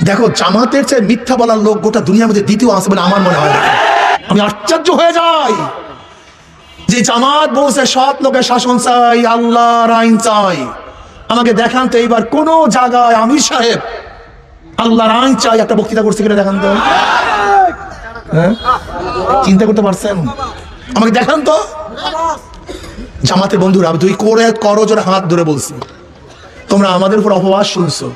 দেখো, জামাতের চেয়ে মিথ্যা বলার লোক গোটা দুনিয়ার মধ্যে দ্বিতীয় আছে বলে আমার মনে হয় না। আমি আশ্চর্য হয়ে যাই যে জামাত বলছে সৎ লোকের শাসন চাই, আল্লাহর আইন চাই। আমাকে দেখান তো এইবার কোন জায়গায় আমির সাহেব আল্লাহর আইন চাই একটা বক্তৃতা করছে কিনা দেখান তো। হ্যাঁ, চিন্তা করতে পারছেন? আমাকে দেখান তো। জামাতের বন্ধুরা, তুই করে করো জোরে হাত ধরে বলছি, তোমরা আমাদের উপর অপবাদ শুনছো।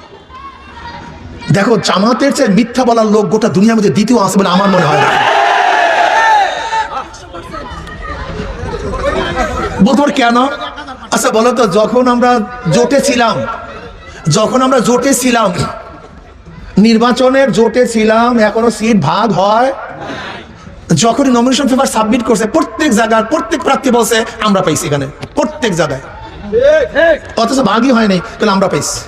দেখো, জামাতের চেয়ে মিথ্যা বলার লোক গোটা দুনিয়ার মধ্যে দ্বিতীয় আছে বলে আমার মনে হয় না। বলতো কেন? আচ্ছা বলো তো, যখন আমরা জোটে ছিলাম, নির্বাচনের জোটে ছিলাম, এখনো সিট ভাগ হয়। যখন নমিনেশন পেপার সাবমিট করছে প্রত্যেক জায়গায় প্রত্যেক প্রার্থী বলছে আমরা পাইছি, এখানে প্রত্যেক জায়গায়, অথচ ভাগই হয় নাই, তাহলে আমরা পাইছি।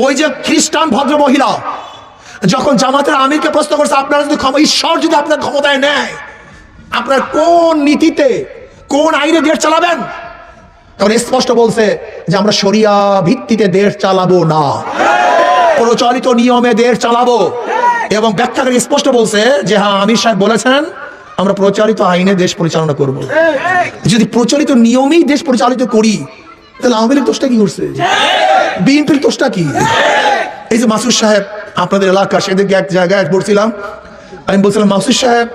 ওই যে খ্রিস্টান ভদ্র মহিলা যখন জামাতের আমিরকে প্রশ্ন করছে, আপনারা যদি ঈশ্বর যদি আপনার ক্ষমতায় নেয়, আপনার কোন নীতিতে কোন আইনে দেশ চালাবেন? তখন স্পষ্ট বলছে যে আমরা শরিয়া ভিত্তিতে দেশ চালাবো না, প্রচলিত নিয়মে দেশ চালাবো। এবং ব্যাখ্যাকারী স্পষ্ট বলছে যে হ্যাঁ, আমির সাহেব বলেছেন আমরা প্রচলিত আইনে দেশ পরিচালনা করব। যদি প্রচলিত নিয়মেই দেশ পরিচালিত করি, তাহলে আওয়ামী লীগ দোষটা কি করছে? বিএনপির দোষটা কি? এই যে মাসুদ সাহেব আপনাদের এলাকা, সেদিকে এক জায়গায় বলছিলাম, আমি বলছিলাম মাসুদ সাহেব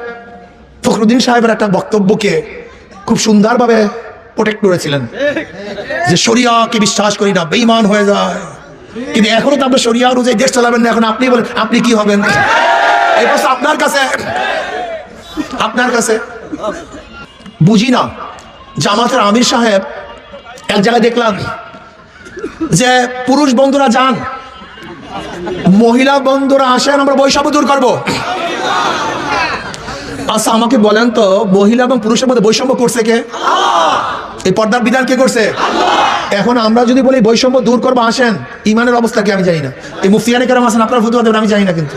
ফখরুদ্দিন সাহেবের একটা বক্তব্যকে খুব সুন্দরভাবে প্রোটেক্ট করেছিলেন যে শরিয়াকে বিশ্বাস করি না, বেঈমান হয়ে যায়। কিন্তু এখনো তো আপনি শরিয়া অনুযায়ী দেশ চালাবেন না, এখন আপনি বলেন আপনি কি হবেন? এই প্রশ্ন আপনার কাছে বুঝি না। জামাতের আমির সাহেব এক জায়গায় দেখলাম যে পুরুষ বন্ধুরা যান, মহিলা বন্ধুরা আসেন, আমরা বৈষম্য দূর করবো। আচ্ছা আমাকে বলেন তো, মহিলা এবং পুরুষের মধ্যে বৈষম্য করছে কে? এই পর্দার বিধান কে করছে? এখন আমরা যদি বলি বৈষম্য দূর করবো, আসেন, ইমানের অবস্থা কি আমি জানি না। এই মুফতিয়ানে কেরাম আছেন, আপনার ফতুয়া দেবেন আমি জানি না, কিন্তু